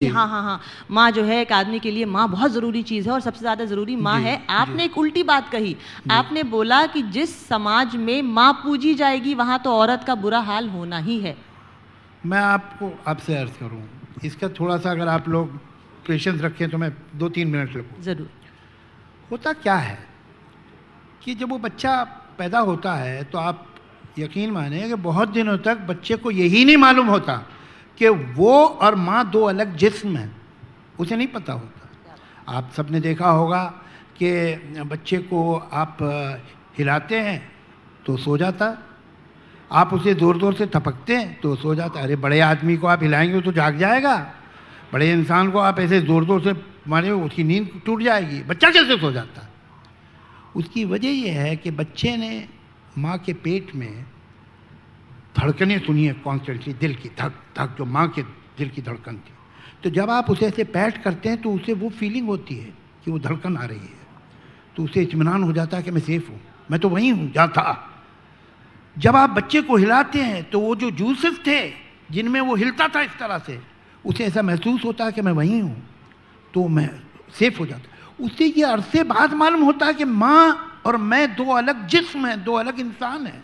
हाँ, हाँ, हाँ। माँ जो है एक आदमी के लिए माँ बहुत ज़रूरी चीज़ है और सबसे ज़्यादा ज़रूरी माँ जी, है। जी, आपने एक उल्टी बात कही। जी। आपने बोला कि जिस समाज में माँ पूजी जाएगी वहाँ तो औरत का बुरा हाल होना ही है। मैं आपसे अर्ज़ करूँ, इसका थोड़ा-सा अगर आप लोग पेशेंस रखें तो मैं 2-3 मिनट लगूँ। ज़रूर। होता क्या है कि जब वो बच्चा पैदा होता है तो आप यकीन मानिए कि बहुत दिनों तक बच्चे को यही नहीं मालूम होता कि वो और माँ 2 अलग जिस्म हैं। उसे नहीं पता होता। आप सबने देखा होगा कि बच्चे को आप हिलाते हैं तो सो जाता, आप उसे ज़ोर-ज़ोर से थपकते हैं तो सो जाता है। अरे बड़े आदमी को आप हिलाएँगे तो जाग जाएगा, बड़े इंसान को आप ऐसे ज़ोर-ज़ोर से मारेंगे उसकी नींद टूट जाएगी, बच्चा कैसे सो जाता है? उसकी वजह ये है कि बच्चे ने माँ के पेट में धड़कनें सुनी है कॉन्स्टेंटली, दिल की धक धक, जो माँ के दिल की धड़कन थी। तो जब आप उसे ऐसे पैट करते हैं तो उसे वो फीलिंग होती है कि वो धड़कन आ रही है, तो उसे इत्मीनान हो जाता है कि मैं सेफ हूँ, मैं तो वहीं हूँ जहाँ था। जब आप बच्चे को हिलाते हैं तो वो जो जूसेस थे जिनमें वो हिलता था इस तरह से, उसे ऐसा महसूस होता है कि मैं वहीं हूँ, तो मैं सेफ हो जाता। उसे ये अरसे बाद मालूम होता है कि माँ और मैं 2 अलग जिस्म हैं, 2 अलग इंसान हैं।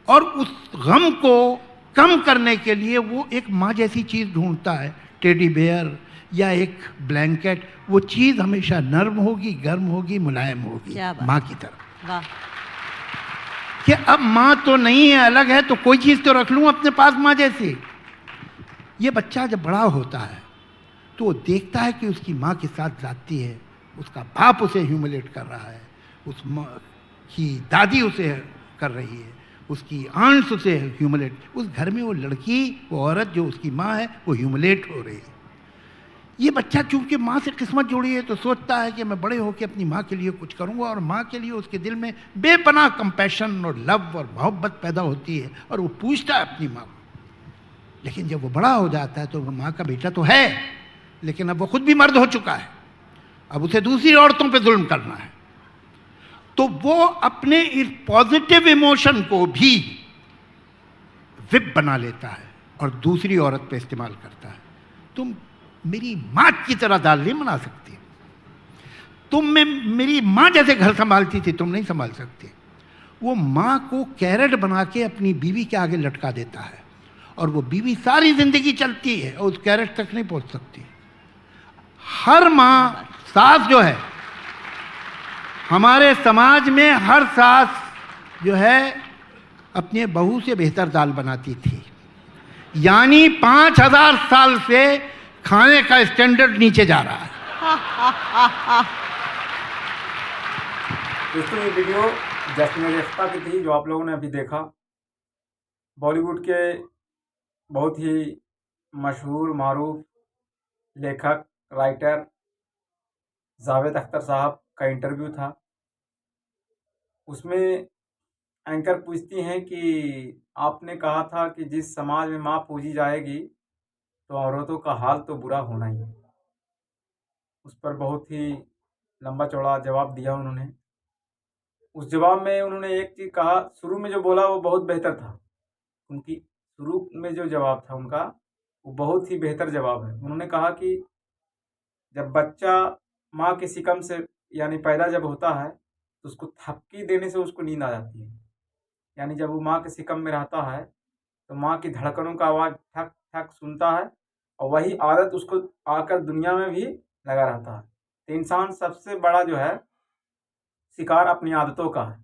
और उस गम को कम करने के लिए वो एक माँ जैसी चीज़ ढूंढता है, टेडी बेयर या एक ब्लैंकेट। वो चीज़ हमेशा नर्म होगी, गर्म होगी, मुलायम होगी, क्या बात! माँ की तरह। वाह! कि अब माँ तो नहीं है, अलग है, तो कोई चीज़ तो रख लूँ अपने पास माँ जैसी। ये बच्चा जब बड़ा होता है तो वो देखता है कि उसकी माँ के साथ जाती है, उसका बाप उसे ह्यूमिलेट कर रहा है, उस माँ की दादी उसे कर रही है, उसकी आंट्स उसे ह्यूमिलेट, उस घर में वो लड़की, वो औरत जो उसकी माँ है वो ह्यूमिलेट हो रही है। ये बच्चा चूंकि माँ से किस्मत जुड़ी है तो सोचता है कि मैं बड़े होकर अपनी माँ के लिए कुछ करूँगा, और माँ के लिए उसके दिल में बेपनाह कंपैशन और लव और मोहब्बत पैदा होती है और वो पूछता है अपनी माँ को। लेकिन जब वो बड़ा हो जाता है तो वो माँ का बेटा तो है, लेकिन अब वो खुद भी मर्द हो चुका है, अब उसे दूसरी औरतों पे जुल्म करना है, तो वो अपने इस पॉजिटिव इमोशन को भी विप बना लेता है और दूसरी औरत पे इस्तेमाल करता है। तुम मेरी माँ की तरह दाल नहीं बना सकती, तुम में मेरी माँ जैसे घर संभालती थी तुम नहीं संभाल सकती। वो माँ को कैरेट बना के अपनी बीवी के आगे लटका देता है और वो बीवी सारी जिंदगी चलती है और उस कैरेट तक नहीं पहुंच सकती। हर माँ, सास जो है हमारे समाज में, हर सास जो है अपने बहू से बेहतर दाल बनाती थी, यानी 5000 साल से खाने का स्टैंडर्ड नीचे जा रहा है। दोस्तों ये वीडियो जश्न रिश्ता की थी जो आप लोगों ने अभी देखा। बॉलीवुड के बहुत ही मशहूर मारूफ लेखक, राइटर जावेद अख्तर साहब का इंटरव्यू था। उसमें एंकर पूछती हैं कि आपने कहा था कि जिस समाज में माँ पूजी जाएगी तो औरतों का हाल तो बुरा होना ही है। उस पर बहुत ही लंबा चौड़ा जवाब दिया उन्होंने। उस जवाब में उन्होंने एक चीज़ कहा, शुरू में जो बोला वो बहुत बेहतर था। उनकी शुरू में जो जवाब था उनका, वो बहुत ही बेहतर जवाब है। उन्होंने कहा कि जब बच्चा माँ के सिकम से यानी पैदा जब होता है तो उसको थपकी देने से उसको नींद आ जाती है। यानी जब वो माँ के सिकम में रहता है तो माँ की धड़कनों का आवाज़ ठक ठक सुनता है और वही आदत उसको आकर दुनिया में भी लगा रहता है। तो इंसान सबसे बड़ा जो है शिकार अपनी आदतों का है।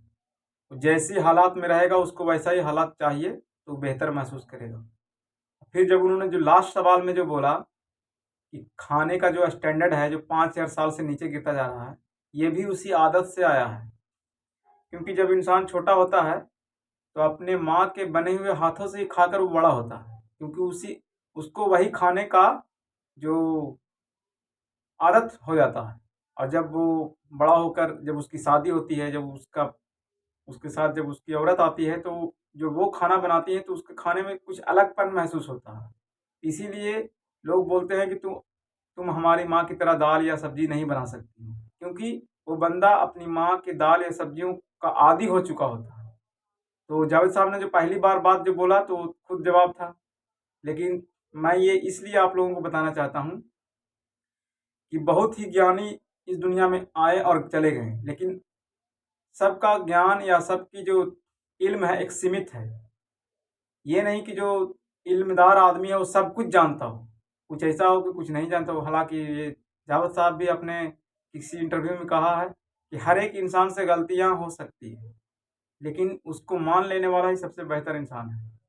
वो जैसी हालात में रहेगा उसको वैसा ही हालात चाहिए तो बेहतर महसूस करेगा। फिर जब उन्होंने जो लास्ट सवाल में जो बोला कि खाने का जो स्टैंडर्ड है जो 5000 साल से नीचे गिरता जा रहा है, ये भी उसी आदत से आया है। क्योंकि जब इंसान छोटा होता है तो अपने माँ के बने हुए हाथों से ही खाकर वो बड़ा होता है, क्योंकि उसी उसको वही खाने का जो आदत हो जाता है। और जब वो बड़ा होकर जब उसकी शादी होती है, जब उसके साथ जब उसकी औरत आती है तो जो वो खाना बनाती है तो उसके खाने में कुछ अलगपन महसूस होता है। इसीलिए लोग बोलते हैं कि तुम हमारी माँ की तरह दाल या सब्जी नहीं बना सकती हो, क्योंकि वो बंदा अपनी माँ के दाल या सब्जियों का आदी हो चुका होता है। तो जावेद साहब ने जो पहली बार बात जो बोला तो खुद जवाब था, लेकिन मैं ये इसलिए आप लोगों को बताना चाहता हूँ कि बहुत ही ज्ञानी इस दुनिया में आए और चले गए, लेकिन सबका ज्ञान या सबकी जो इल्म है एक सीमित है। ये नहीं कि जो इल्मदार आदमी है वो सब कुछ जानता हो, कुछ ऐसा हो कि कुछ नहीं जानता हो। हालाँकि ये जावेद साहब भी अपने किसी इंटरव्यू में कहा है कि हर एक इंसान से गलतियाँ हो सकती हैं, लेकिन उसको मान लेने वाला ही सबसे बेहतर इंसान है।